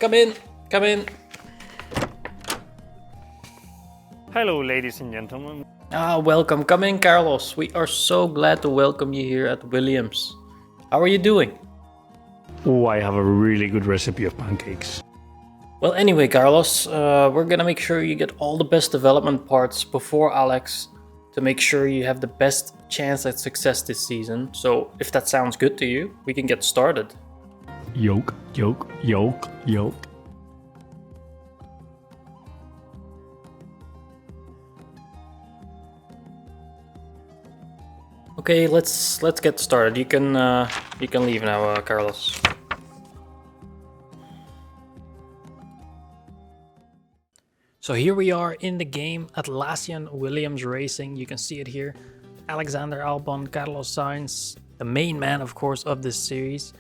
Come in, come in. Hello, ladies and gentlemen. Welcome. Come in, Carlos. We are so glad to welcome you here at Williams. How are you doing? Oh, I have a really good recipe of pancakes. Well, anyway, Carlos, we're gonna make sure you get all the best development parts before Alex to make sure you have the best chance at success this season. So, if that sounds good to you, we can get started. Yoke. Okay, let's get started. You can leave now, Carlos. So here we are in the game, Atlassian Williams Racing. You can see it here. Alexander Albon, Carlos Sainz, the main man, of course, of this series.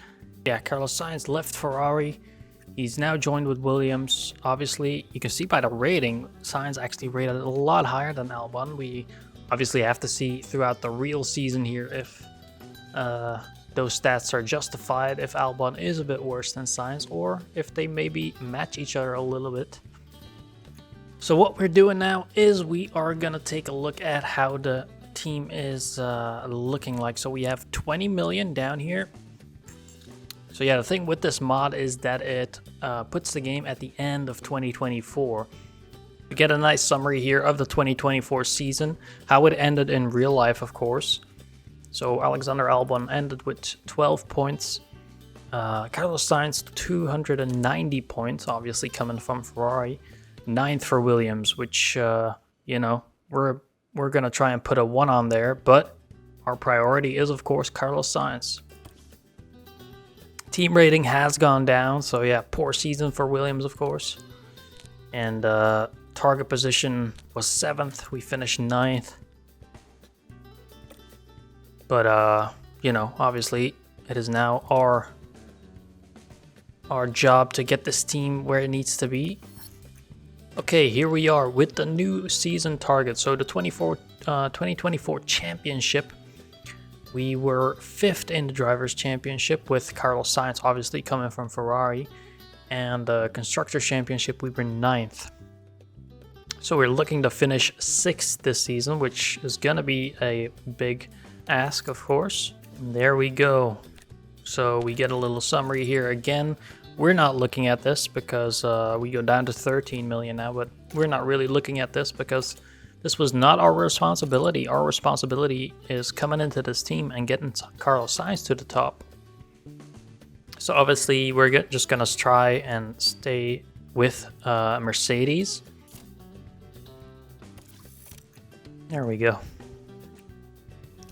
Yeah, Carlos Sainz left Ferrari. He's now joined with Williams. Obviously, you can see by the rating, Sainz actually rated a lot higher than Albon. We obviously have to see throughout the real season here if those stats are justified, if Albon is a bit worse than Sainz, or if they maybe match each other a little bit. So what we're doing now is we are going to take a look at how the team is looking like. So we have 20 million down here. So yeah, the thing with this mod is that it puts the game at the end of 2024. We get a nice summary here of the 2024 season, how it ended in real life, of course. So Alexander Albon ended with 12 points. Carlos Sainz 290 points, obviously coming from Ferrari. 9th for Williams, which you know, we're gonna try and put a 1 on there, but our priority is, of course, Carlos Sainz. Team rating has gone down, so yeah, poor season for Williams, of course. And target position was 7th. We finished 9th. But you know, obviously, it is now our job to get this team where it needs to be. Okay, here we are with the new season target. So the 2024 championship, we were 5th in the Drivers' Championship with Carlos Sainz obviously coming from Ferrari. And the Constructors' Championship, we were 9th. So we're looking to finish 6th this season, which is going to be a big ask, of course. And there we go. So we get a little summary here again. We're not looking at this because we go down to 13 million now, but we're not really looking at this because this was not our responsibility. Our responsibility is coming into this team and getting Carlos Sainz to the top. So obviously we're just going to try and stay with Mercedes. There we go.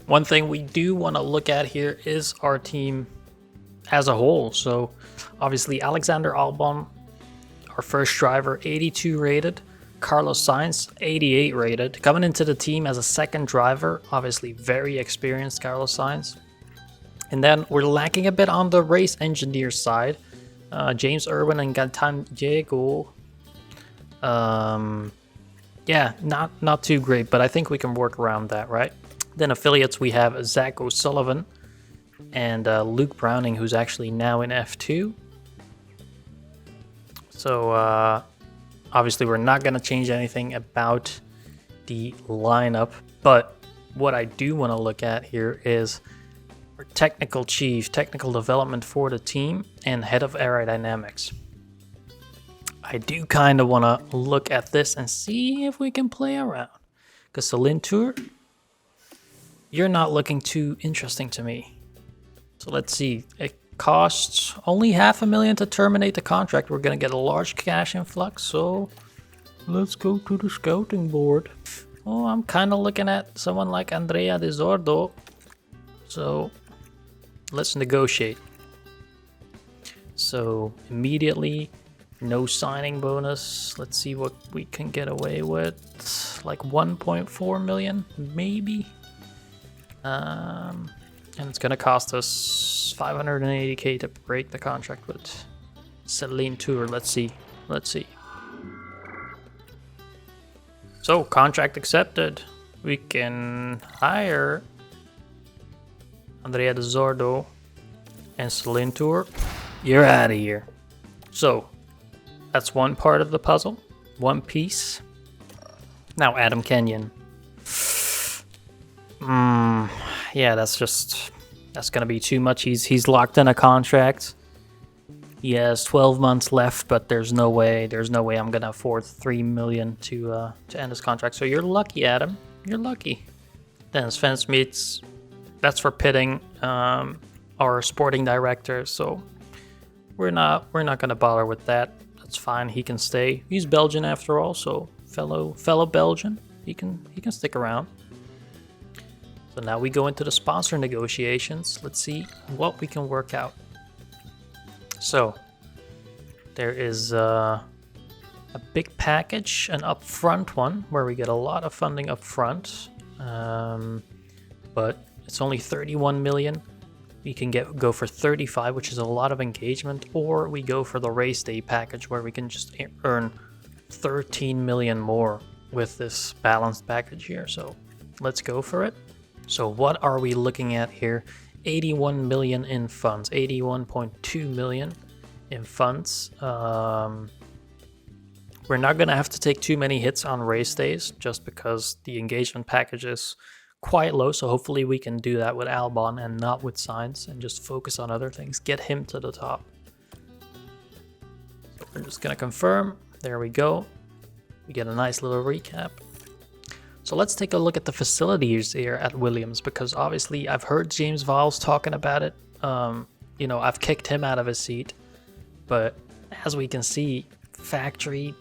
One thing we do want to look at here is our team as a whole. So obviously Alexander Albon, our first driver, 82 rated. Carlos Sainz, 88 rated. Coming into the team as a second driver, obviously very experienced Carlos Sainz. And then we're lacking a bit on the race engineer side. James Irwin and Gaetan Diego. Yeah, not too great, but I think we can work around that, right? Then affiliates, we have Zach O'Sullivan and Luke Browning, who's actually now in F2. So obviously we're not going to change anything about the lineup, but what I do want to look at here is our technical chief, technical development for the team, and head of aerodynamics. I do kind of want to look at this and see if we can play around. Because Senne Tour, you're not looking too interesting to me. So let's see. It costs only $500,000 to terminate the contract. We're going to get a large cash influx. So let's go to the scouting board. Oh, I'm kind of looking at someone like Andrea De Zordo. So let's negotiate. So immediately, no signing bonus. Let's see what we can get away with. Like 1.4 million, maybe. And it's gonna cost us 580k to break the contract with Senne Tour. Let's see. So contract accepted. We can hire Andrea De Zordo and Senne Tour. You're out of here. So That's one part of the puzzle. One piece. Now Adam Kenyon. Yeah, that's gonna be too much. He's locked in a contract. He has 12 months left, but there's no way I'm gonna afford 3 million to end his contract. So you're lucky, Adam. You're lucky. Then Sven Smits, that's for pitting our sporting director. So we're not gonna bother with that. That's fine. He can stay. He's Belgian after all, so fellow Belgian. He can stick around. So now we go into the sponsor negotiations. Let's see what we can work out. So there is a big package, an upfront one where we get a lot of funding up front, but it's only 31 million. We can go for 35, which is a lot of engagement, or we go for the race day package where we can just earn 13 million more with this balanced package here. So let's go for it. So what are we looking at here? 81 million in funds, 81.2 million in funds. We're not going to have to take too many hits on race days just because the engagement package is quite low. So hopefully we can do that with Albon and not with Sainz and just focus on other things. Get him to the top. So we're just going to confirm. There we go. We get a nice little recap. So let's take a look at the facilities here at Williams, because obviously I've heard James Vowles talking about it. I've kicked him out of his seat. But as we can see, factory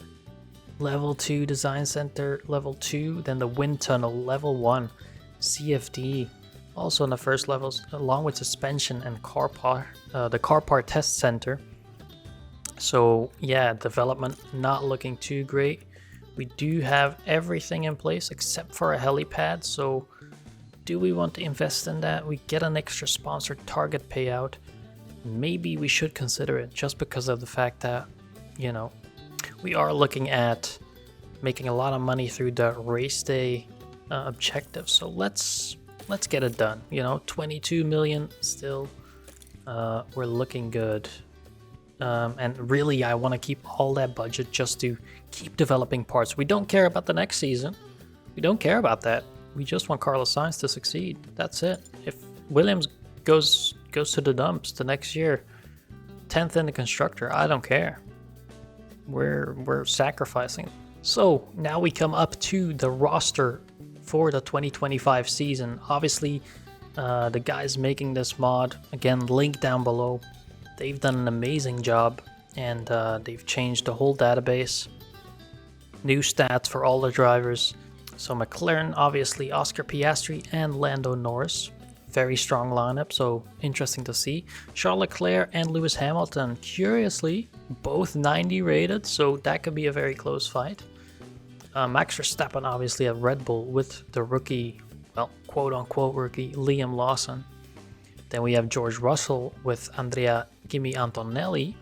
level 2, design center level 2, then the wind tunnel level 1, CFD also in the first levels, along with suspension and the car part test center. So yeah, development not looking too great. We do have everything in place except for a helipad. So do we want to invest in that? We get an extra sponsored target payout. Maybe we should consider it just because of the fact that, we are looking at making a lot of money through the race day objective. So let's get it done. 22 million still. We're looking good. And really, I want to keep all that budget just to keep developing parts. We don't care about the next season. We don't care about that. We just want Carlos Sainz to succeed. That's it. If Williams goes to the dumps the next year, 10th in the constructor, I don't care. We're sacrificing. So now we come up to the roster for the 2025 season. Obviously, the guys making this mod, again, link down below. They've done an amazing job, and they've changed the whole database. New stats for all the drivers. So McLaren, obviously, Oscar Piastri and Lando Norris. Very strong lineup, so interesting to see. Charles Leclerc and Lewis Hamilton, curiously, both 90 rated, so that could be a very close fight. Max Verstappen, obviously, at Red Bull with the rookie, well, quote-unquote rookie, Liam Lawson. Then we have George Russell with Andrea Kimi Antonelli.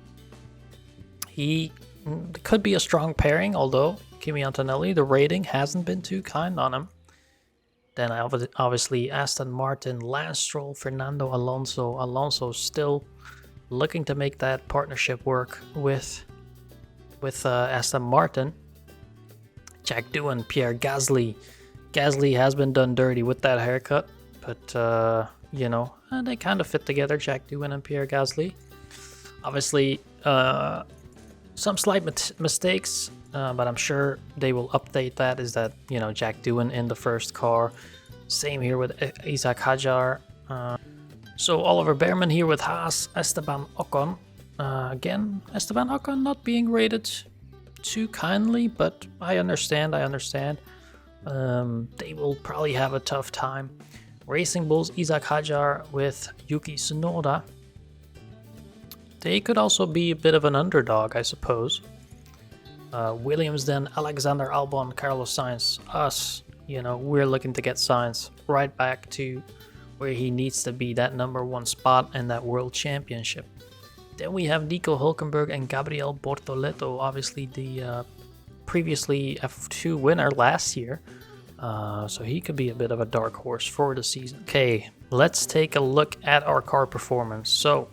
He could be a strong pairing, although Kimi Antonelli, the rating hasn't been too kind on him. Then obviously Aston Martin, Lance Stroll, Fernando Alonso. Alonso still looking to make that partnership work with Aston Martin. Jack Doohan, Pierre Gasly. Gasly has been done dirty with that haircut, but they kind of fit together, Jack Doohan and Pierre Gasly. Obviously, some slight mistakes, but I'm sure they will update that. Is that, Jack Doohan in the first car. Same here with Isaac Hadjar. So Oliver Behrman here with Haas, Esteban Ocon. Again, Esteban Ocon not being rated too kindly, but I understand. They will probably have a tough time. Racing Bulls, Isaac Hadjar with Yuki Tsunoda. They could also be a bit of an underdog, I suppose. Williams then, Alexander Albon, Carlos Sainz, us. We're looking to get Sainz right back to where he needs to be, that #1 spot and that world championship. Then we have Nico Hülkenberg and Gabriel Bortoleto, obviously the previously F2 winner last year. So he could be a bit of a dark horse for the season. Okay, let's take a look at our car performance. So,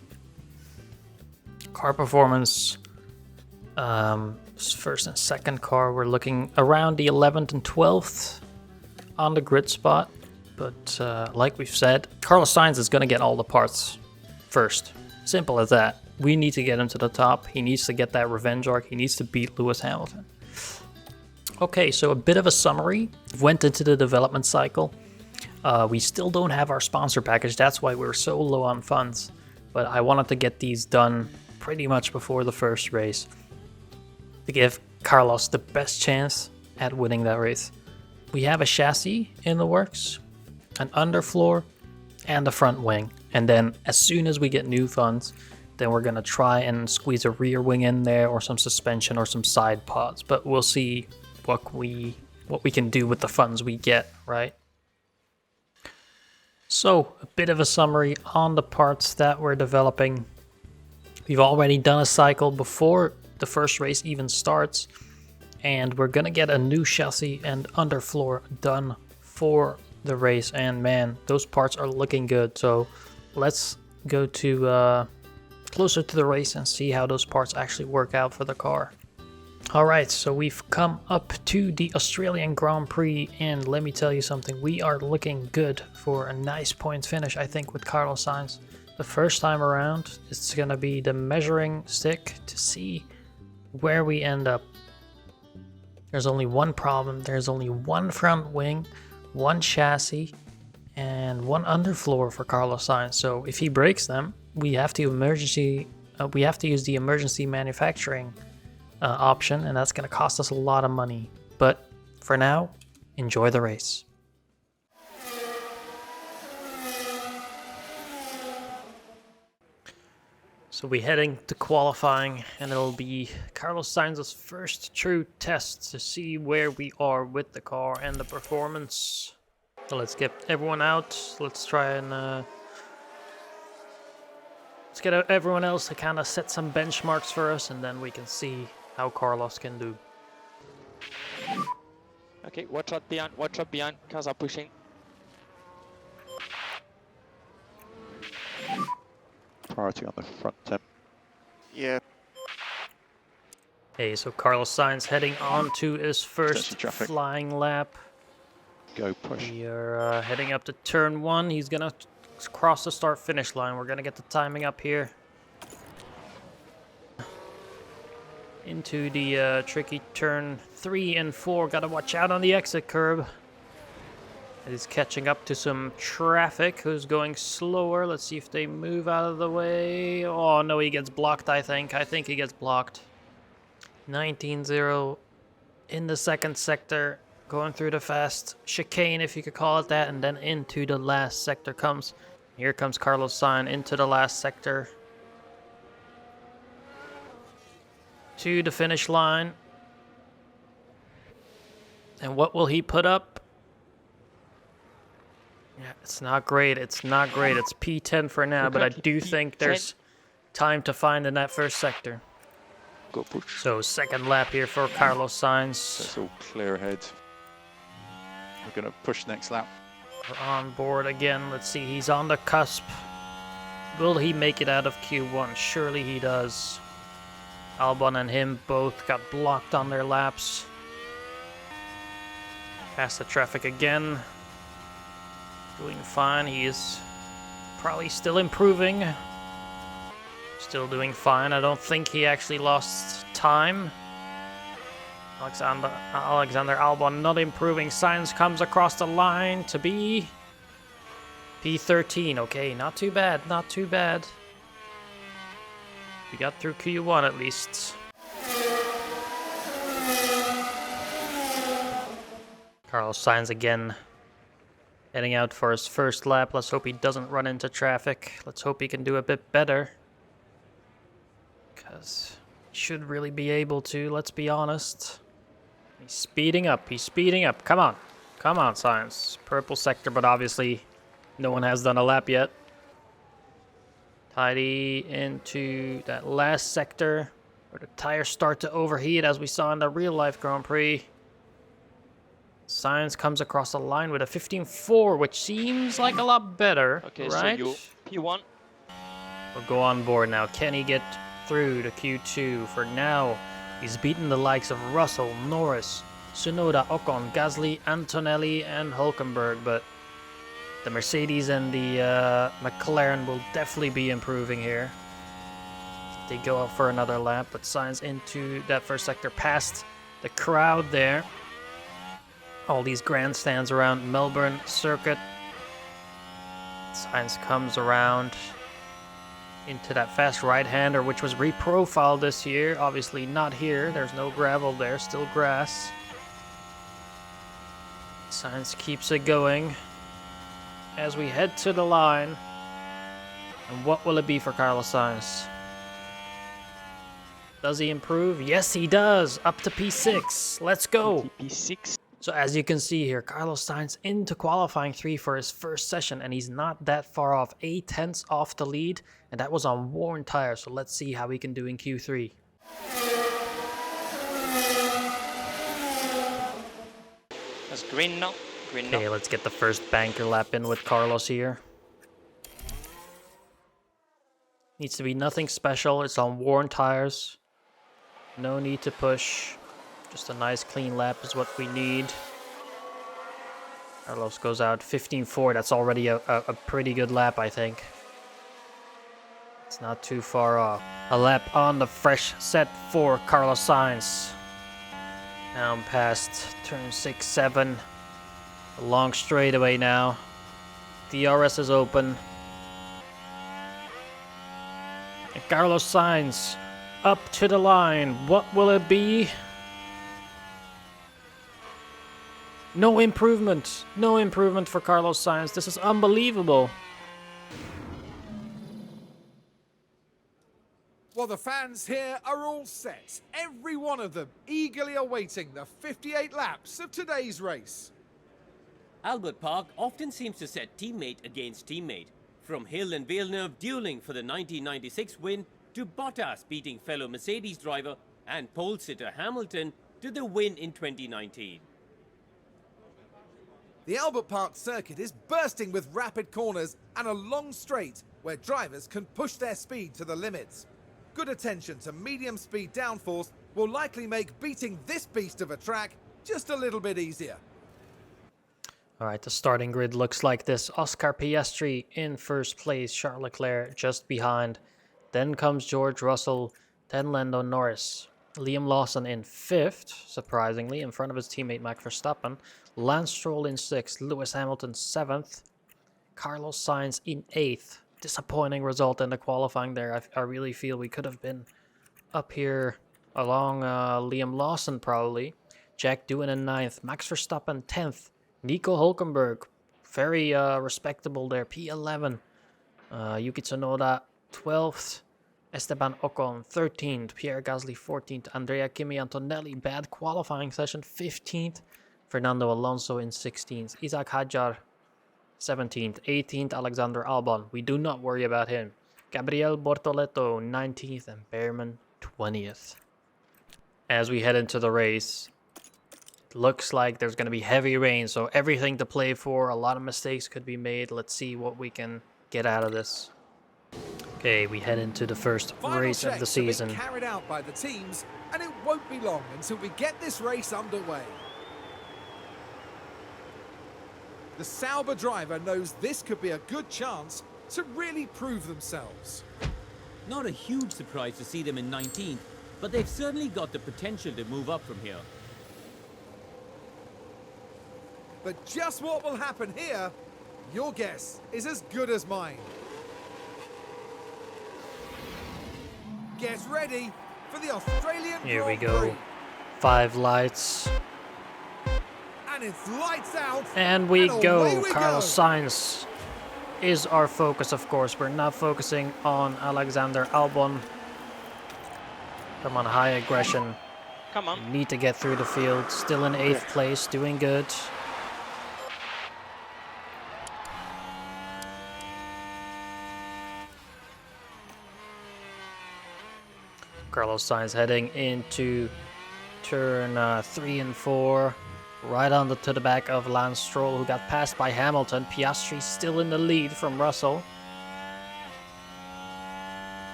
car performance First and second car, we're looking around the 11th and 12th on the grid spot. But like we've said, Carlos Sainz is going to get all the parts first. Simple as that. We need to get him to the top. He needs to get that revenge arc. He needs to beat Lewis Hamilton. Okay, so a bit of a summary. Went into the development cycle. We still don't have our sponsor package. That's why we're so low on funds. But I wanted to get these done pretty much before the first race to give Carlos the best chance at winning that race. We have a chassis in the works, an underfloor, and a front wing. And then as soon as we get new funds, then we're going to try and squeeze a rear wing in there or some suspension or some side pods. But we'll see what we can do with the funds we get, right? So, a bit of a summary on the parts that we're developing. We've already done a cycle before the first race even starts, and we're gonna get a new chassis and underfloor done for the race, and man, those parts are looking good. So let's go to closer to the race and see how those parts actually work out for the car. Alright, so we've come up to the Australian Grand Prix, and let me tell you something, we are looking good for a nice point finish, I think, with Carlos Sainz. The first time around, it's going to be the measuring stick to see where we end up. There's only one problem, there's only one front wing, one chassis, and one underfloor for Carlos Sainz. So if he breaks them, we have to use the emergency manufacturing option, and that's going to cost us a lot of money. But for now, enjoy the race. So we're heading to qualifying, and it'll be Carlos Sainz's first true test to see where we are with the car and the performance. So let's get everyone out. Let's try and let's get everyone else to kind of set some benchmarks for us, and then we can see how Carlos can do. Okay, watch out behind, cars are pushing. Priority on the front 10. Yeah. Hey, so Carlos Sainz heading on to his first traffic. flying lap. Go push. We are heading up to turn 1. He's gonna cross the start-finish line. We're gonna get the timing up here. Into the tricky turn 3 and 4. Gotta watch out on the exit curb. He's catching up to some traffic. Who's going slower? Let's see if they move out of the way. Oh no, he gets blocked, I think. I think he gets blocked. 19-0 in the second sector. Going through the fast chicane, if you could call it that. And then into the last sector comes. Here comes Carlos Sainz into the last sector. To the finish line. And what will he put up? Yeah, it's not great. It's not great. It's P10 for now, but I do think there's time to find in that first sector. Go push. So second lap here for Carlos Sainz. That's all clear ahead. We're going to push next lap. We're on board again. Let's see. He's on the cusp. Will he make it out of Q1? Surely he does. Albon and him both got blocked on their laps. Past the traffic again. Doing fine. He is probably still improving. Still doing fine. I don't think he actually lost time. Alexander Albon not improving. Sainz comes across the line to be P13. Okay, not too bad. Not too bad. We got through Q1 at least. Carlos Sainz again. Heading out for his first lap. Let's hope he doesn't run into traffic. Let's hope he can do a bit better. Because he should really be able to, let's be honest. He's speeding up. He's speeding up. Come on. Come on, Sainz. Purple sector, but obviously no one has done a lap yet. Tidy into that last sector where the tires start to overheat, as we saw in the real-life Grand Prix. Sainz comes across the line with a 15.4, which seems like a lot better, Okay, right? so you P1. We'll go on board now. Can he get through to Q2? For now, He's beaten the likes of Russell, Norris, Tsunoda, Ocon, Gasly, Antonelli, and Hulkenberg, but the Mercedes and the McLaren will definitely be improving here. They go up for another lap, but Sainz into that first sector past the crowd there. All these grandstands around Melbourne circuit. Sainz comes around into that fast right-hander, which was reprofiled this year. Obviously not here. There's no gravel there, still grass. Sainz keeps it going as we head to the line. And what will it be for Carlos Sainz? Does he improve? Yes, he does. Up to P6. Let's go. P6. So as you can see here, Carlos Sainz into qualifying 3 for his first session, and he's not that far off. 8/10 off the lead, and that was on worn tires. So let's see how he can do in Q3. That's green now. Green now. Okay, let's get the first banker lap in with Carlos here. Needs to be nothing special. It's on worn tires. No need to push. Just a nice clean lap is what we need. Carlos goes out 15.4. That's already a pretty good lap, I think. It's not too far off. A lap on the fresh set for Carlos Sainz. Down past turn 6, 7. A long straightaway now. DRS is open. And Carlos Sainz up to the line. What will it be? No improvement. No improvement for Carlos Sainz. This is unbelievable. Well, the fans here are all set. Every one of them eagerly awaiting the 58 laps of today's race. Albert Park often seems to set teammate against teammate. From Hill and Villeneuve dueling for the 1996 win, to Bottas beating fellow Mercedes driver and pole sitter Hamilton to the win in 2019. The Albert Park circuit is bursting with rapid corners and a long straight where drivers can push their speed to the limits. Good attention to medium speed downforce will likely make beating this beast of a track just a little bit easier. All right, the starting grid looks like this. Oscar Piastri in first place, Charles Leclerc just behind. Then comes George Russell, then Lando Norris. Liam Lawson in 5th, surprisingly, in front of his teammate Max Verstappen. Lance Stroll in 6th, Lewis Hamilton 7th, Carlos Sainz in 8th. Disappointing result in the qualifying there. I really feel we could have been up here along Liam Lawson probably. Jack Doohan in 9th, Max Verstappen 10th, Nico Hulkenberg, very respectable there, P11. Yuki Tsunoda 12th, Esteban Ocon 13th, Pierre Gasly 14th, Andrea Kimi Antonelli, bad qualifying session 15th, Fernando Alonso in 16th, Isaac Hadjar 17th, 18th, Alexander Albon, we do not worry about him, Gabriel Bortoleto 19th, and Behrman 20th. As we head into the race, it looks like there's going to be heavy rain, so everything to play for, a lot of mistakes could be made. Let's see what we can get out of this. Okay, we head into the first race of the season. Final checks have been carried out by the teams, and it won't be long until we get this race underway. The Sauber driver knows this could be a good chance to really prove themselves. Not a huge surprise to see them in 19th, but they've certainly got the potential to move up from here. But just what will happen here, your guess is as good as mine. Get ready for the Australian Here we Grand go. Prix. 5 lights. And it's lights out. And we away go. we Carlos Sainz is our focus, of course. We're not focusing on Alexander Albon. Come on, high aggression. Come on. Need to get through the field. Still in 8th place, doing good. Carlos Sainz heading into turn 3 and 4. Right on to the back of Lance Stroll, who got passed by Hamilton. Piastri still in the lead from Russell.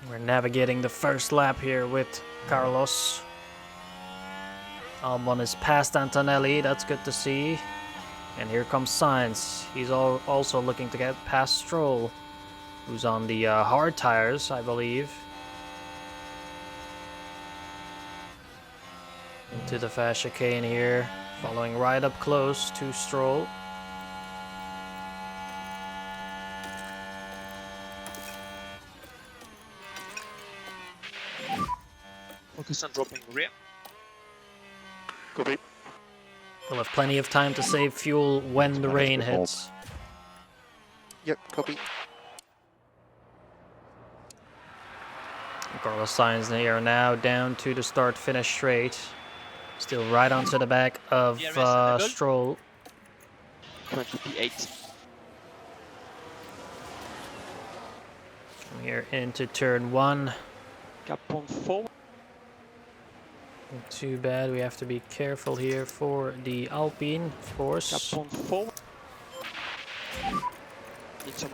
We're navigating the first lap here with Carlos. Albon is past Antonelli, that's good to see. And here comes Sainz. He's also looking to get past Stroll, who's on the hard tires, I believe. Into the fast chicane here, following right up close to Stroll. Focus on dropping rear. Copy. We'll have plenty of time to save fuel when the rain hits. Yep, copy. Carlos Sainz here now down to the start-finish straight. Still right onto the back of Stroll. Currently P8. From here into turn 1. Cap on 4. Not too bad, we have to be careful here for the Alpine, of course. Cap on 4. Need some.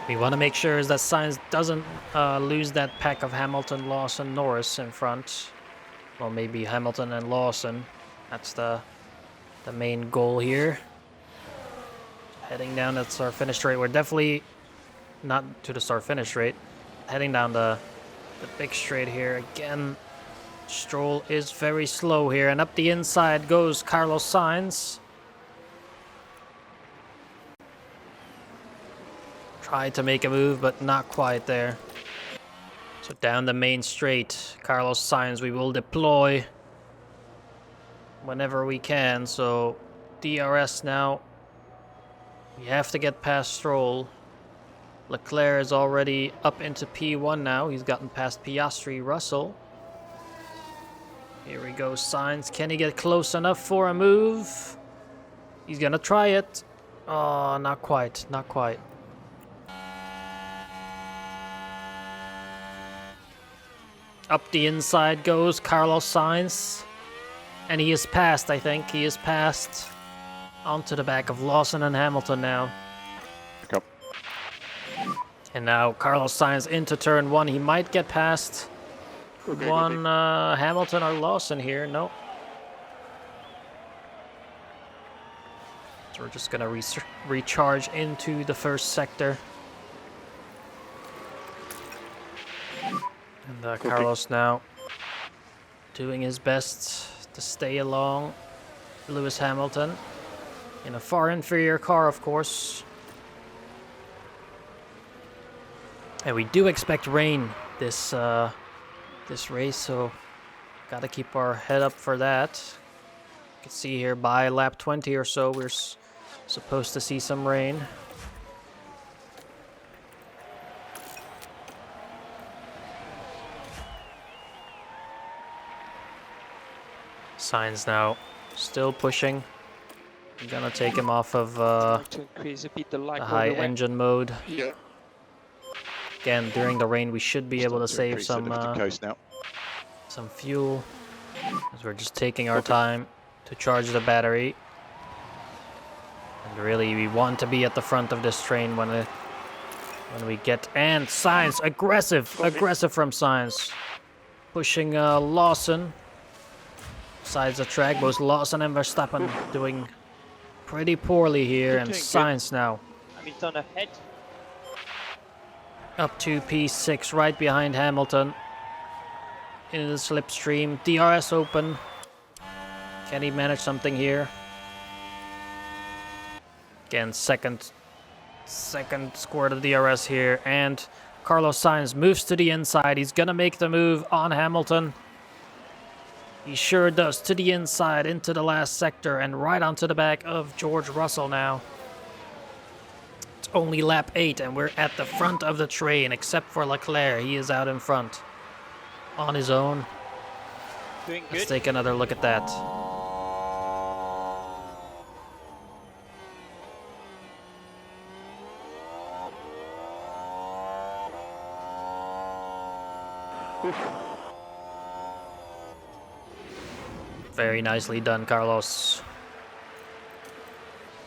We want to make sure that Sainz doesn't lose that pack of Hamilton, Lawson, Norris in front. Well, maybe Hamilton and Lawson. That's the main goal here. Heading down that start-finish straight. We're definitely not to the start-finish straight. Heading down the big straight here again. Stroll is very slow here, and up the inside goes Carlos Sainz. Tried to make a move, but not quite there. So down the main straight, Carlos Sainz, we will deploy whenever we can. So DRS now. We have to get past Stroll. Leclerc is already up into P1 now. He's gotten past Piastri, Russell. Here we go, Sainz. Can he get close enough for a move? He's gonna try it. Oh, not quite, not quite. Up the inside goes Carlos Sainz. And he is past, I think. He is past onto the back of Lawson and Hamilton now. Pick up. And now Carlos Sainz into turn 1. He might get past one Hamilton or Lawson here. No. So we're just going to recharge into the first sector. And Carlos now doing his best to stay along Lewis Hamilton in a far inferior car, of course. And we do expect rain this race, so gotta keep our head up for that. You can see here by lap 20 or so, we're supposed to see some rain. Sainz now still pushing. I'm gonna take him off of To increase a bit the light the high engine mode. Yeah. Again, during the rain, we should be able to save some coast now. fuel, as we're just taking our time to charge the battery. And really, we want to be at the front of this train when we get. And Sainz, aggressive from Sainz, pushing Lawson. Sides the track, both Lawson and Verstappen doing pretty poorly here, and Sainz now Hamilton ahead. up to P6, right behind Hamilton. In the slipstream, DRS open. Can he manage something here? Again, second squirt of DRS here, and Carlos Sainz moves to the inside. He's gonna make the move on Hamilton. He sure does, to the inside, into the last sector, and right onto the back of George Russell now. It's only lap 8, and we're at the front of the train, except for Leclerc. He is out in front on his own. Doing Let's good. take another look at that. Very nicely done, Carlos.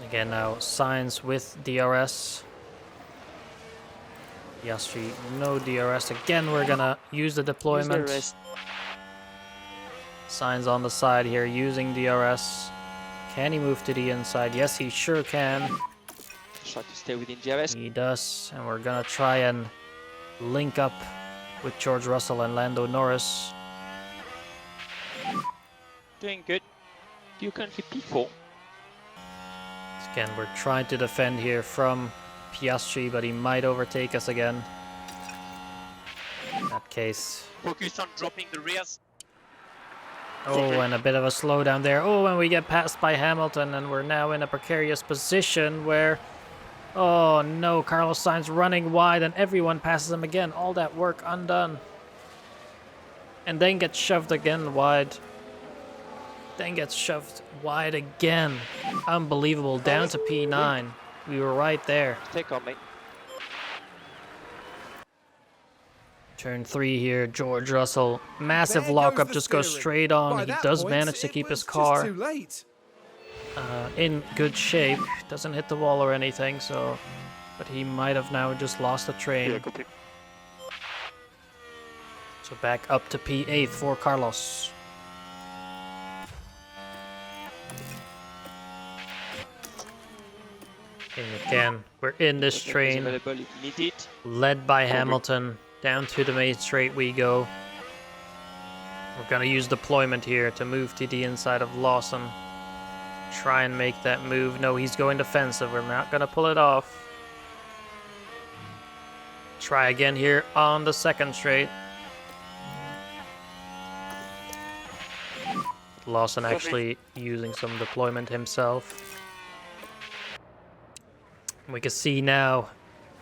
Again now, Sainz with DRS. Piastri, no DRS. Again, we're gonna use the Use the deployment. rest. Sainz on the side here using DRS. Can he move to the inside? Yes, he sure can. Try to stay within DRS. He does. And we're gonna try and link up with George Russell and Lando Norris. Doing good. You currently P4. Again, we're trying to defend here from Piastri, but he might overtake us again. In that case. Focus on dropping the rears. Oh, and a bit of a slowdown there. Oh, and we get passed by Hamilton, and we're now in a precarious position where... Oh no, Carlos Sainz running wide, and everyone passes him again. All that work undone. And then gets shoved again wide. Then gets shoved wide again. Unbelievable. Down to P9. We were right there. Take on, mate. Turn 3 here, George Russell. Massive There lockup, goes the just goes steering. straight on. By He that does point, manage to it keep his was car just too late. in good shape. Doesn't hit the wall or anything, so... But he might have now just lost the train. Yeah, copy. So back up to P8 for Carlos. And again, we're in this Okay, is train, available if needed. led by Hamilton. Down to the main straight we go. We're gonna use deployment here to move to the inside of Lawson. Try and make that move. No, he's going defensive. We're not gonna pull it off. Try again here on the second straight. Lawson actually using some deployment himself. We can see now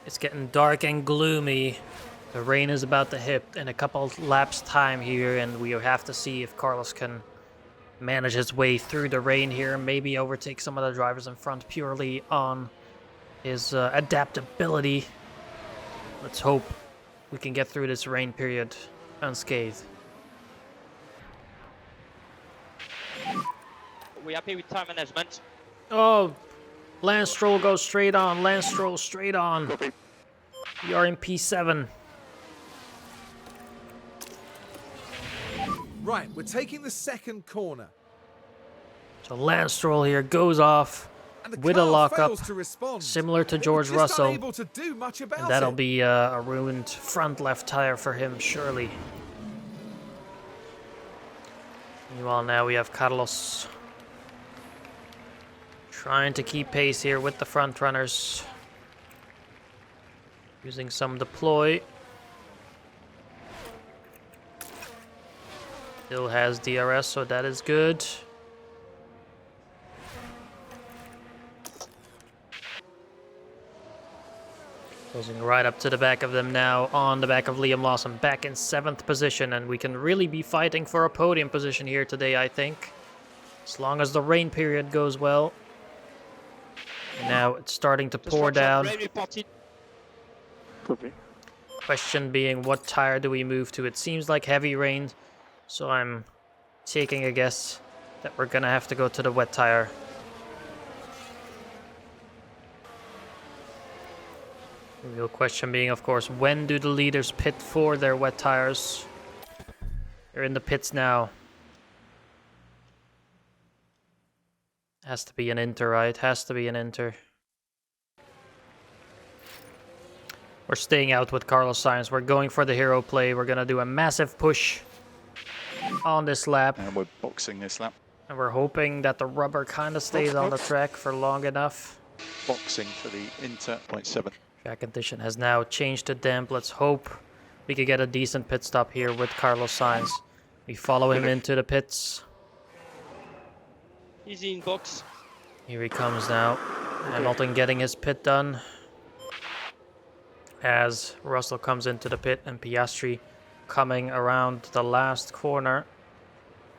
it's getting dark and gloomy. The rain is about to hit in a couple laps time here, and we have to see if Carlos can manage his way through the rain here, maybe overtake some of the drivers in front purely on his adaptability. Let's hope we can get through this rain period unscathed. We happy with time management. Oh, Lance Stroll goes straight on. Lance Stroll straight on. Copy. We are in P7. Right, we're taking the second corner. So Lance Stroll here goes off And the with a car lockup, fails to respond. similar to They were George just Russell. unable to do much about And that'll it. be a ruined front left tire for him, surely. Meanwhile, now we have Carlos trying to keep pace here with the front runners. Using some deploy. Still has DRS, so that is good. Closing right up to the back of them now, on the back of Liam Lawson, back in 7th position, and we can really be fighting for a podium position here today, I think. As long as the rain period goes well. And now it's starting to pour down. Reported. Copy. Question being, what tire do we move to? It seems like heavy rain, so I'm taking a guess that we're gonna have to go to the wet tire. The real question being, of course, when do the leaders pit for their wet tires? They're in the pits now. Has to be an Inter, right? Has to be an Inter. We're staying out with Carlos Sainz. We're going for the hero play. We're going to do a massive push on this lap. And we're boxing this lap. And we're hoping that the rubber kind of stays on the track for long enough. Boxing for the Inter 0.7. Track condition has now changed to damp. Let's hope we could get a decent pit stop here with Carlos Sainz. We follow him into the pits. Easy in box. Here he comes now. Hamilton getting his pit done. As Russell comes into the pit and Piastri coming around the last corner.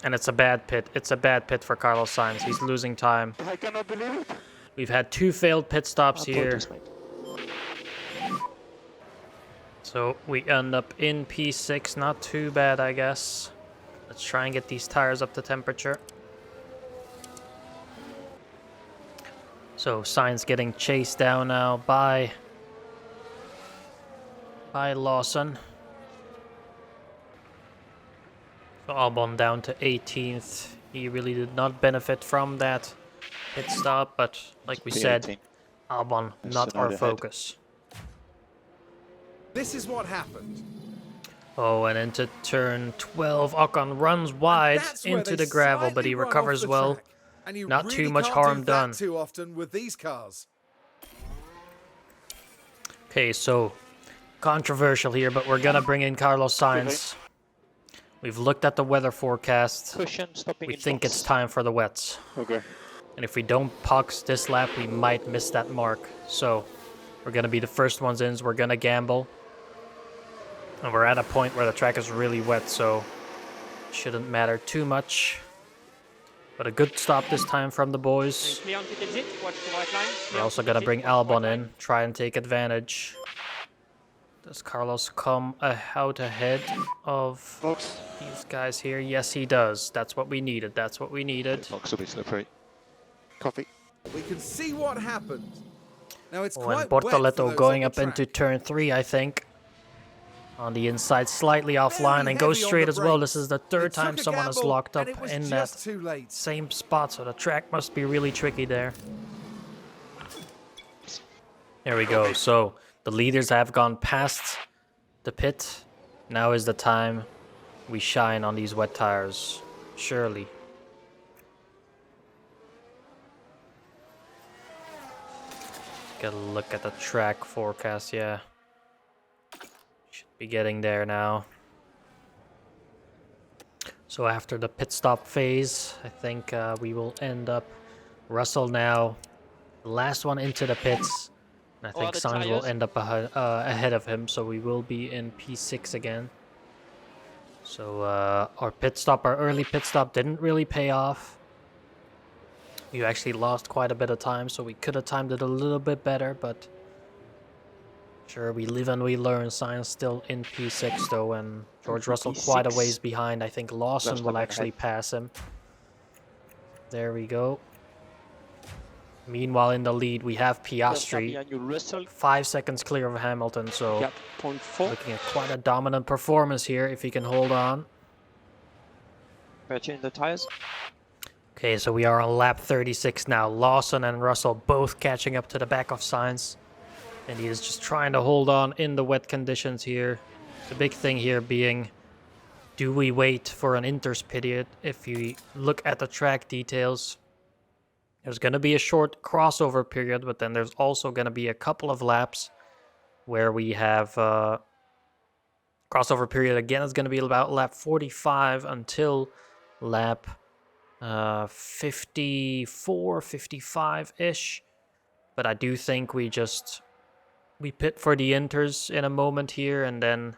And it's a bad pit. It's a bad pit for Carlos Sainz. He's losing time. I cannot believe it. We've had 2 failed pit stops here. Apologize, mate. So we end up in P6. Not too bad, I guess. Let's try and get these tires up to temperature. So Sainz getting chased down now by by Lawson. So Albon down to 18th. He really did not benefit from that pit stop, but like we said, P18. Albon That's not an our overhead. focus. This is what happened. Oh, and into turn 12, Ocon runs wide That's where into they the gravel, but slightly he run off recovers the well. track. And you Not really too much can't harm do that done. too often with these cars. Okay, so controversial here, but we're gonna bring in Carlos Sainz. We've looked at the weather forecast. Caution, stopping We in think box. it's time for the wets. Okay. And if we don't pucks this lap, we might miss that mark. So we're gonna be the first ones in, so we're gonna gamble. And we're at a point where the track is really wet, so it shouldn't matter too much. But a good stop this time from the boys. Clear on pit exit, watch the white line. We're Clear also on pit gonna exit, bring watch the white Albon line. in, try and take advantage. Does Carlos come out ahead of Box. these guys here? Yes, he does. That's what we needed. That's what we needed. Box will be slippery. Coffee. We can see what happened. Now it's Oh, quite and wet for Bortoletto those going on up the into track. turn 3, I think. On the inside, slightly offline, and goes heavy on straight the as well. brakes. This is the It third took time a someone is gamble, locked up and it was in just that too late. same spot, so the track must be really tricky there. There we go. So the leaders have gone past the pit. Now is the time we shine on these wet tires. Surely. Get a look at the track forecast, yeah. Should be getting there now. So after the pit stop phase, I think we will end up Russell now, the last one into the pits. And I think the Sainz will tires? end up ahead of him, so we will be in P6 again. So our early pit stop didn't really pay off. We actually lost quite a bit of time, so we could have timed it a little bit better, but sure, we live and we learn. Sainz still in P6 though, and George Russell quite a P6. ways behind. I think Lawson Last will time actually ahead. pass him. There we go. Meanwhile, in the lead, we have Piastri, Behind you, Russell. 5 seconds clear of Hamilton, so Gap 0.4. looking at quite a dominant performance here if he can hold on. Patching the tires. Okay, so we are on lap 36 now. Lawson and Russell both catching up to the back of Sainz. And he is just trying to hold on in the wet conditions here. The big thing here being, do we wait for an inters period? If you look at the track details, there's going to be a short crossover period, but then there's also going to be a couple of laps where we have crossover period. Again, it's going to be about lap 45 until lap 54, 55-ish. But I do think we pit for the inters in a moment here, and then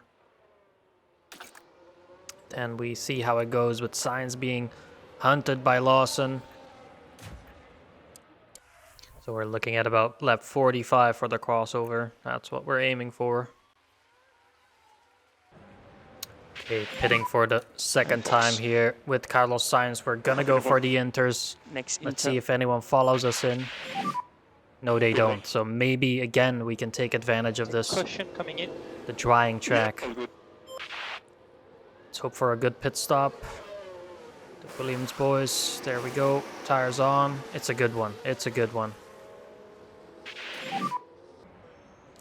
we see how it goes with Sainz being hunted by Lawson. So we're looking at about lap 45 for the crossover. That's what we're aiming for. Okay, pitting for the second time here with Carlos Sainz. We're gonna go for the inters. Next Let's see if anyone follows us in. No, they don't. So maybe, again, we can take advantage of this, Caution coming in. the drying track. Let's hope for a good pit stop. The Williams boys, there we go. Tires on. It's a good one. It's a good one.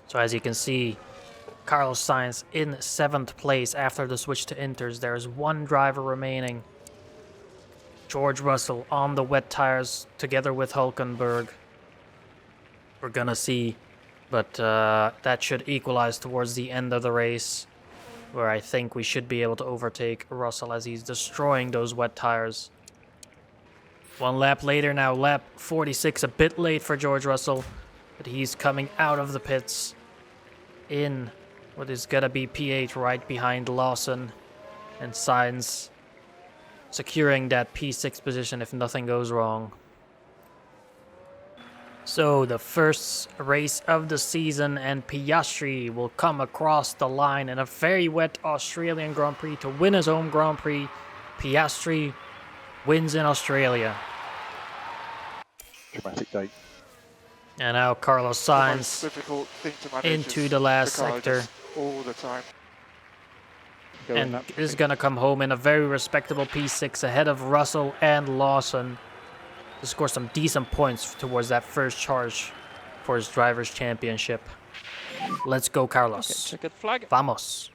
So as you can see, Carlos Sainz in 7th place after the switch to inters. There's one driver remaining. George Russell on the wet tires together with Hulkenberg. We're gonna see, but that should equalize towards the end of the race, where I think we should be able to overtake Russell as he's destroying those wet tires. One lap later now, lap 46, a bit late for George Russell, but he's coming out of the pits in what is gonna be P8 right behind Lawson, and Sainz securing that P6 position if nothing goes wrong. So the first race of the season, and Piastri will come across the line in a very wet Australian Grand Prix to win his home Grand Prix. Piastri wins in Australia. Dramatic day. And now Carlos Sainz Difficult thing to manage into is the last car sector. just all the time. Going And up. is going to come home in a very respectable P6 ahead of Russell and Lawson to score some decent points towards that first charge for his Drivers' Championship. Let's go, Carlos. Okay, checkered flag. Vamos.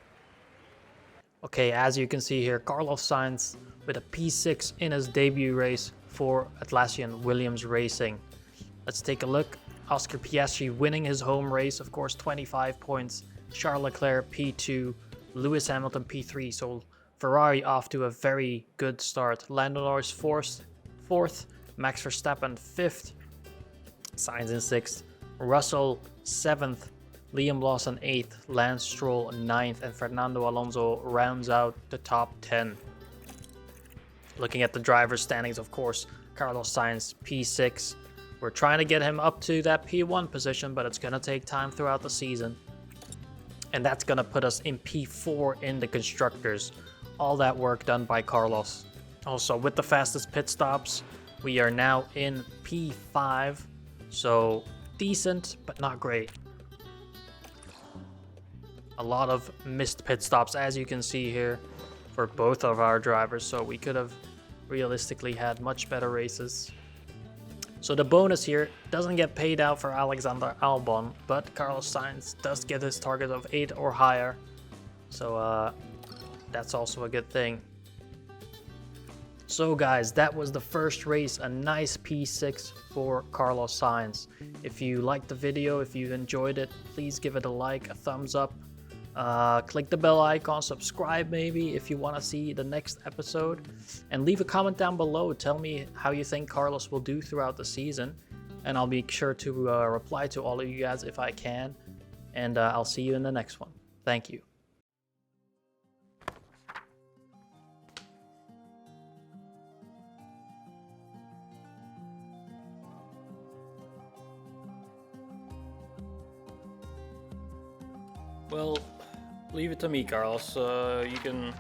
Okay, as you can see here, Carlos Sainz with a P6 in his debut race for Atlassian Williams Racing. Let's take a look. Oscar Piastri winning his home race, of course, 25 points. Charles Leclerc P2, Lewis Hamilton P3. So Ferrari off to a very good start. Lando Norris fourth, Max Verstappen 5th, Sainz in 6th, Russell 7th, Liam Lawson 8th, Lance Stroll 9th, and Fernando Alonso rounds out the top 10. Looking at the driver's standings, of course, Carlos Sainz P6. We're trying to get him up to that P1 position, but it's going to take time throughout the season. And that's going to put us in P4 in the Constructors. All that work done by Carlos. Also, with the fastest pit stops, we are now in P5. So, decent, but not great. A lot of missed pit stops, as you can see here, for both of our drivers. So, we could have realistically had much better races. So the bonus here doesn't get paid out for Alexander Albon, but Carlos Sainz does get his target of 8 or higher. So that's also a good thing. So guys, that was the first race, a nice P6 for Carlos Sainz. If you liked the video, if you enjoyed it, please give it a like, a thumbs up. Click the bell icon, subscribe maybe if you want to see the next episode, and leave a comment down below. Tell me how you think Carlos will do throughout the season, and I'll be sure to reply to all of you guys if I can, and I'll see you in the next one. Thank you. Well, leave it to me, Carlos. You can